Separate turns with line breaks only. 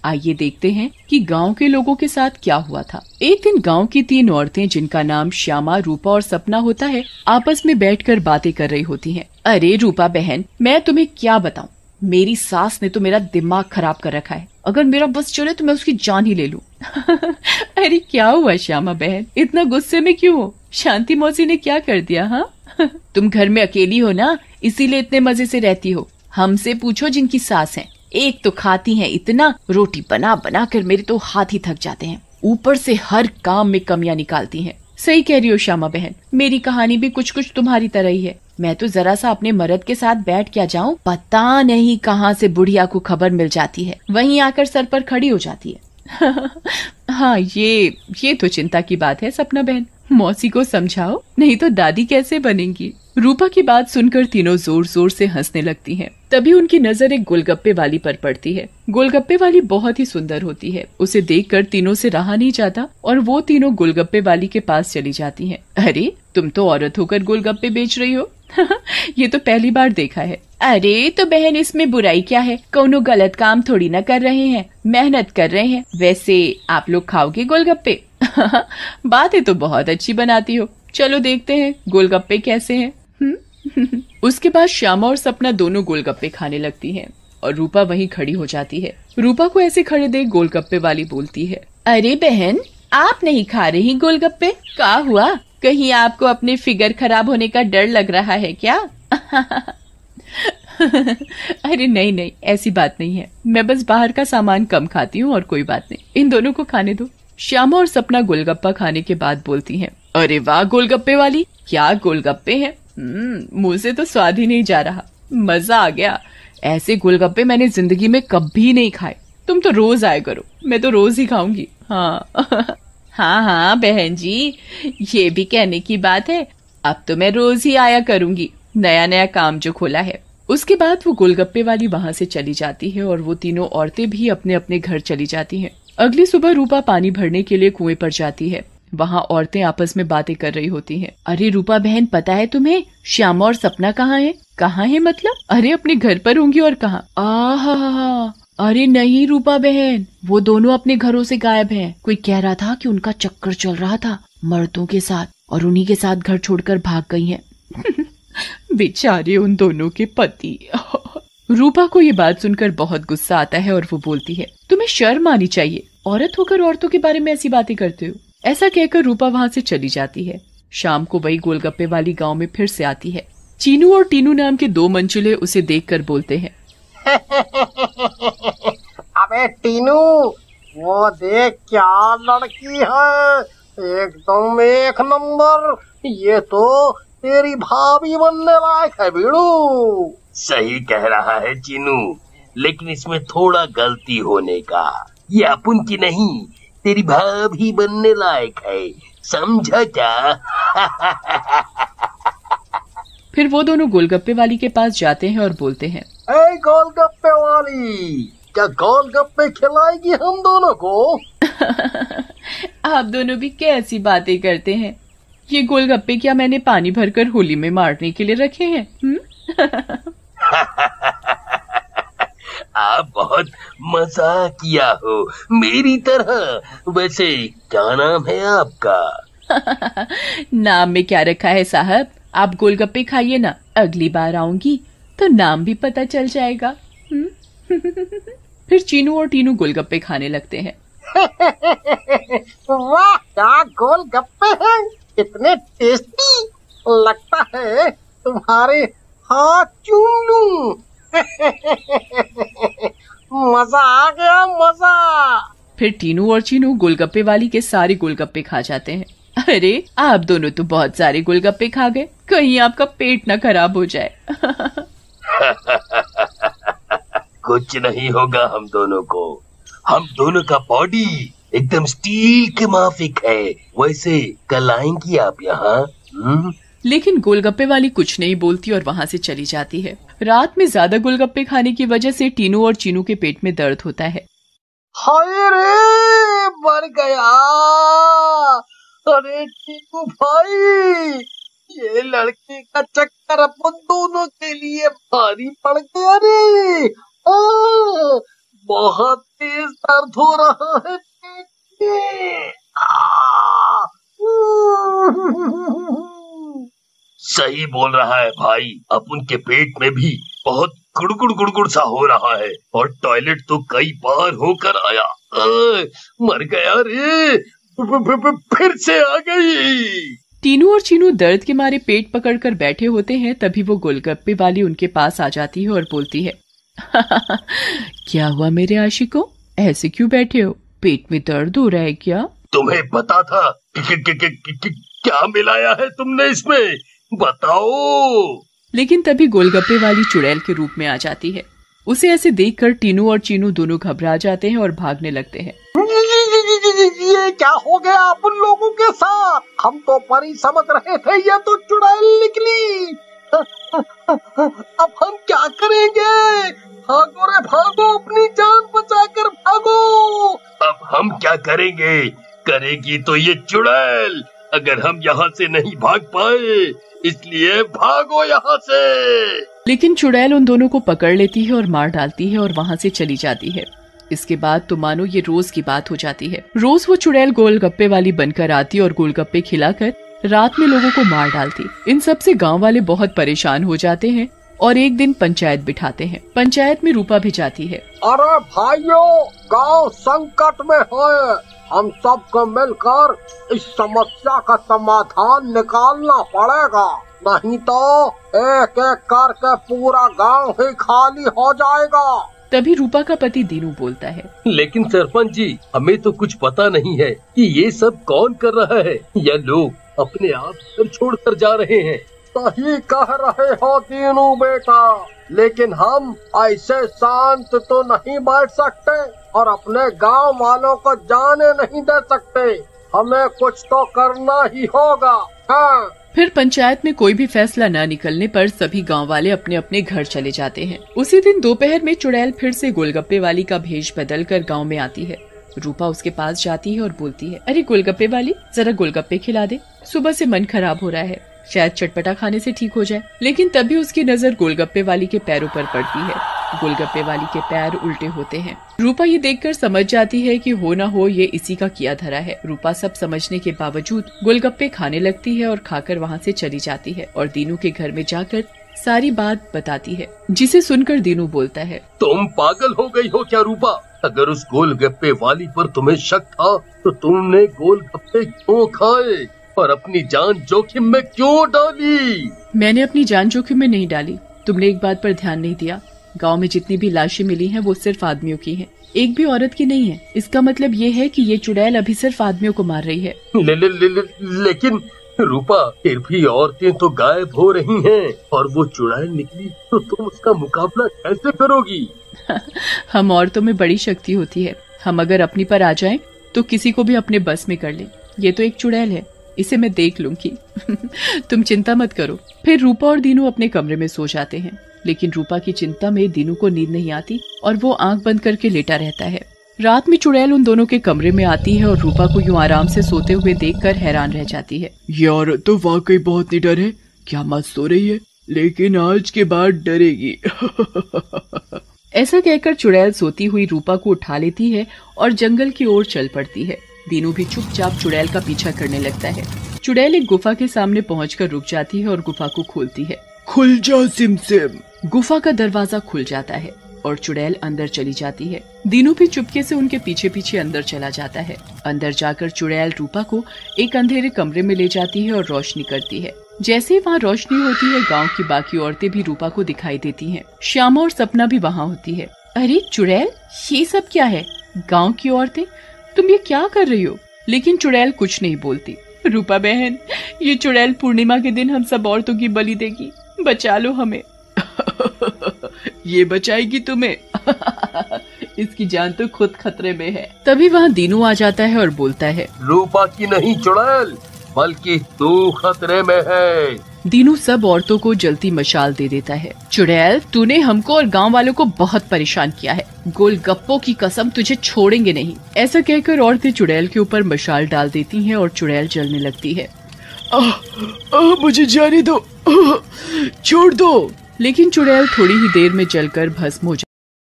आइए देखते हैं कि गांव के लोगों के साथ क्या हुआ था। एक दिन गांव की 3 औरतें, जिनका नाम श्यामा, रूपा और सपना होता है, आपस में बैठकर बातें कर रही होती हैं। अरे रूपा बहन, मैं तुम्हें क्या बताऊं, मेरी सास ने तो मेरा दिमाग खराब कर रखा है। अगर मेरा बस चले तो मैं उसकी जान ही ले लूं। अरे क्या हुआ श्यामा बहन, इतना गुस्से में क्यों हो? शांति मौसी ने क्या कर दिया? हाँ तुम घर में अकेली हो ना, इसीलिए इतने मजे से रहती हो। हमसे पूछो जिनकी सास है, एक तो खाती हैं इतना, रोटी बना बना कर मेरे तो हाथ ही थक जाते हैं, ऊपर से हर काम में कमियां निकालती हैं। सही कह रही हो श्यामा बहन, मेरी कहानी भी कुछ कुछ तुम्हारी तरह ही है। मैं तो जरा सा अपने मर्द के साथ बैठ क्या जाऊं, पता नहीं कहां से बुढ़िया को खबर मिल जाती है, वहीं आकर सर पर खड़ी हो जाती है। हाँ ये तो चिंता की बात है सपना बहन, मौसी को समझाओ, नहीं तो दादी कैसे बनेंगी। रूपा की बात सुनकर तीनों जोर जोर से हंसने लगती हैं। तभी उनकी नजर एक गोलगप्पे वाली पर पड़ती है। गोलगप्पे वाली बहुत ही सुंदर होती है, उसे देखकर तीनों से रहा नहीं जाता और वो तीनों गोलगप्पे वाली के पास चली जाती हैं। अरे तुम तो औरत होकर गोलगप्पे बेच रही हो। ये तो पहली बार देखा है। अरे तो बहन, इसमें बुराई क्या है, कौनो गलत काम थोड़ी ना कर रहे हैं, मेहनत कर रहे हैं। वैसे आप लोग खाओगे गोलगप्पे? बातें तो बहुत अच्छी बनाती हो, चलो देखते हैं गोलगप्पे कैसे हैं। उसके बाद श्यामा और सपना दोनों गोलगप्पे खाने लगती हैं और रूपा वहीं खड़ी हो जाती है। रूपा को ऐसे खड़े देख गोलगप्पे वाली बोलती है, अरे बहन, आप नहीं खा रही गोलगप्पे? क्या हुआ, कहीं आपको अपने फिगर खराब होने का डर लग रहा है क्या? अरे नहीं नहीं, ऐसी बात नहीं है, मैं बस बाहर का सामान कम खाती हूँ और कोई बात नहीं, इन दोनों को खाने दो। श्यामा और सपना गोलगप्पा खाने के बाद बोलती हैं, अरे वाह गोलगप्पे वाली, क्या गोलगप्पे हैं, मुंह से तो स्वाद ही नहीं जा रहा, मजा आ गया। ऐसे गोलगप्पे मैंने जिंदगी में कभी नहीं खाए, तुम तो रोज आया करो, मैं तो रोज ही खाऊंगी। हाँ हाँ हाँ बहन जी, ये भी कहने की बात है, अब तो मैं रोज ही आया करूंगी, नया नया काम जो खोला है। उसके बाद वो गोलगप्पे वाली वहाँ से चली जाती है और वो तीनों औरतें भी अपने अपने घर चली जाती हैं। अगली सुबह रूपा पानी भरने के लिए कुएं पर जाती है। वहाँ औरतें आपस में बातें कर रही होती हैं। अरे रूपा बहन, पता है तुम्हें श्यामा और सपना कहाँ है? कहाँ है मतलब? अरे अपने घर पर होंगी और कहाँ? आहा, अरे नहीं रूपा बहन, वो दोनों अपने घरों से गायब हैं। कोई कह रहा था कि उनका चक्कर चल रहा था मर्दों के साथ और उन्हीं के साथ घर छोड़कर भाग गई हैं। बेचारे उन दोनों के पति। रूपा को ये बात सुनकर बहुत गुस्सा आता है और वो बोलती है, तुम्हें शर्म आनी चाहिए, औरत होकर औरतों के बारे में ऐसी बातें करते हो। ऐसा कहकर रूपा वहाँ से चली जाती है। शाम को वही गोलगप्पे वाली गांव में फिर से आती है। चीनू और टीनू नाम के 2 मंचुले उसे देखकर बोलते हैं,
अबे टीनू, वो देख क्या लड़की है, एकदम एक नंबर, ये तो तेरी भाभी बनने लायक है बीड़ू।
सही कह रहा है चीनू, लेकिन इसमें थोड़ा गलती होने का, ये अपन की नहीं, तेरी भाभी बनने लायक है, समझा क्या?
फिर वो दोनों गोलगप्पे वाली के पास जाते हैं और बोलते हैं,
ए गोलगप्पे वाली, क्या गोलगप्पे खिलाएगी हम दोनों को?
आप दोनों भी कैसी बातें करते हैं, ये गोलगप्पे क्या मैंने पानी भरकर होली में मारने के लिए रखे हैं?
आप बहुत मजाक किया हो मेरी तरह। वैसे क्या नाम है आपका?
नाम में क्या रखा है साहब, आप गोलगप्पे खाइए ना, अगली बार आऊंगी तो नाम भी पता चल जाएगा। फिर चीनू और टीनू गोलगप्पे खाने लगते हैं।
वाह, क्या गोलगप्पे हैं, इतने टेस्टी, लगता है तुम्हारे हाथ चूम लूं। मजा आ गया, मजा।
फिर टीनू और चीनू गोलगप्पे वाली के सारे गोलगप्पे खा जाते हैं। अरे आप दोनों तो बहुत सारे गोलगप्पे खा गए, कहीं आपका पेट न खराब हो जाए।
कुछ नहीं होगा हम दोनों को, हम दोनों का बॉडी एकदम स्टील के माफिक है। वैसे कल आएंगी आप यहाँ?
लेकिन गोलगप्पे वाली कुछ नहीं बोलती और वहाँ से चली जाती है। रात में ज्यादा गोलगप्पे खाने की वजह से टीनू और चीनू के पेट में दर्द होता है।
हाय रे, मर गया। अरे टीनू भाई, ये लड़के का चक्कर अपन दोनों के लिए भारी पड़ गया रे। बहुत तेज दर्द हो रहा है पेट में।
सही बोल रहा है भाई, अपन के पेट में भी बहुत गुड़गुड़ गुड़गुड़ सा हो रहा है और टॉयलेट तो कई बार होकर आया। मर गया रे, फिर से आ गई।
टीनू और चीनू दर्द के मारे पेट पकड़कर बैठे होते हैं। तभी वो गोलगप्पे वाली उनके पास आ जाती है और बोलती है, क्या हुआ मेरे आशिकों, ऐसे क्यों बैठे हो, पेट में दर्द हो रहा है क्या?
तुम्हें पता था कि क्या मिलाया है तुमने इसमें, बताओ।
लेकिन तभी गोलगप्पे वाली चुड़ैल के रूप में आ जाती है। उसे ऐसे देखकर टीनू और चीनू दोनों घबरा जाते हैं और भागने लगते हैं।
ये क्या हो गया अपन लोगों के साथ? हम तो परी समझ रहे थे, ये तो चुड़ैल निकली। अब हम क्या करेंगे? भागो रे भागो, अपनी जान बचाकर भागो।
अब हम क्या करेंगे? करेगी तो ये चुड़ैल, अगर हम यहाँ से नहीं भाग पाए, इसलिए भागो यहाँ से।
लेकिन चुड़ैल उन दोनों को पकड़ लेती है और मार डालती है और वहाँ से चली जाती है। इसके बाद तो मानो ये रोज की बात हो जाती है। रोज वो चुड़ैल गोलगप्पे वाली बनकर आती और गोलगप्पे खिलाकर रात में लोगों को मार डालती। इन सब से गांव वाले बहुत परेशान हो जाते हैं और एक दिन पंचायत बिठाते हैं। पंचायत में रूपा भी जाती है।
अरे भाइयों, गांव संकट में है, हम सबको मिलकर इस समस्या का समाधान निकालना पड़ेगा, नहीं तो एक एक करके पूरा गांव ही खाली हो जाएगा।
तभी रूपा का पति दीनू बोलता है,
लेकिन सरपंच जी, हमें तो कुछ पता नहीं है कि ये सब कौन कर रहा है, या लोग अपने आप घर छोड़कर जा रहे हैं।
सही कह रहे हो दीनू बेटा, लेकिन हम ऐसे शांत तो नहीं बैठ सकते और अपने गांव वालों को जाने नहीं दे सकते। हमें कुछ तो करना ही होगा। हाँ।
फिर पंचायत में कोई भी फैसला न निकलने पर सभी गांव वाले अपने अपने घर चले जाते हैं। उसी दिन दोपहर में चुड़ैल फिर से गोलगप्पे वाली का भेष बदल कर गाँव में आती है। रूपा उसके पास जाती है और बोलती है, अरे गोलगप्पे वाली, जरा गोलगप्पे खिला दे, सुबह से मन खराब हो रहा है, शायद चटपटा खाने से ठीक हो जाए। लेकिन तभी उसकी नजर गोलगप्पे वाली के पैरों पर पड़ती है। गोलगप्पे वाली के पैर उल्टे होते हैं। रूपा ये देखकर समझ जाती है कि हो न हो ये इसी का किया धरा है। रूपा सब समझने के बावजूद गोलगप्पे खाने लगती है और खाकर वहाँ से चली जाती है और दीनू के घर में जाकर सारी बात बताती है, जिसे सुनकर दीनू बोलता है,
तुम पागल हो गई हो क्या रूपा? अगर उस गोलगप्पे वाली पर तुम्हें शक था तो तुमने गोलगप्पे क्यों खाए और अपनी जान जोखिम में क्यों डाली?
मैंने अपनी जान जोखिम में नहीं डाली, तुमने एक बात पर ध्यान नहीं दिया। गांव में जितनी भी लाशें मिली हैं वो सिर्फ आदमियों की हैं, एक भी औरत की नहीं है। इसका मतलब ये है कि ये चुड़ैल अभी सिर्फ आदमियों को मार रही है।
लेकिन रूपा, फिर भी औरतें तो गायब हो रही हैं और वो चुड़ैल निकली तो तुम उसका मुकाबला कैसे करोगी?
हम औरतों में बड़ी शक्ति होती है, हम अगर अपनी पर आ जाएं तो किसी को भी अपने बस में कर लें। ये तो एक चुड़ैल है, इसे मैं देख लूंगी। तुम चिंता मत करो। फिर रूपा और दीनू अपने कमरे में सो जाते हैं, लेकिन रूपा की चिंता में दीनू को नींद नहीं आती और वो आंख बंद करके लेटा रहता है। रात में चुड़ैल उन दोनों के कमरे में आती है और रूपा को यूं आराम से सोते हुए देखकर हैरान रह जाती है।
ये औरत तो वाकई बहुत निडर है, क्या मत सो रही है, लेकिन आज के बाद डरेगी।
ऐसा कहकर चुड़ैल सोती हुई रूपा को उठा लेती है और जंगल की ओर चल पड़ती है। दीनू भी चुपचाप चुड़ैल का पीछा करने लगता है। चुड़ैल एक गुफा के सामने पहुंचकर रुक जाती है और गुफा को खोलती है।
खुल जा सिमसिम।
गुफा का दरवाजा खुल जाता है और चुड़ैल अंदर चली जाती है। दीनू भी चुपके से उनके पीछे पीछे अंदर चला जाता है। अंदर जाकर चुड़ैल रूपा को एक अंधेरे कमरे में ले जाती है और रोशनी करती है। जैसे ही वहाँ रोशनी होती है, गांव की बाकी औरतें भी रूपा को दिखाई देती हैं। श्यामा और सपना भी वहाँ होती है। अरे चुड़ैल, ये सब क्या है? गाँव की औरतें, तुम ये क्या कर रही हो? लेकिन चुड़ैल कुछ नहीं बोलती। रूपा बहन, ये चुड़ैल पूर्णिमा के दिन हम सब औरतों की बलि देगी, बचा लो हमें।
ये बचाएगी तुम्हें।
इसकी जान तो खुद खतरे में है। तभी वहाँ दीनू आ जाता है और बोलता है,
रूपा की नहीं चुड़ैल, बल्कि तू खतरे में है।
दीनू सब औरतों को जलती मशाल दे देता है। चुड़ैल, तूने हमको और गांव वालों को बहुत परेशान किया है, गोलगप्पों की कसम तुझे छोड़ेंगे नहीं। ऐसा कहकर औरतें चुड़ैल के ऊपर मशाल डाल देती हैं और चुड़ैल जलने लगती है।
मुझे जाने दो, छोड़ दो।
लेकिन चुड़ैल थोड़ी ही देर में जलकर भस्म हो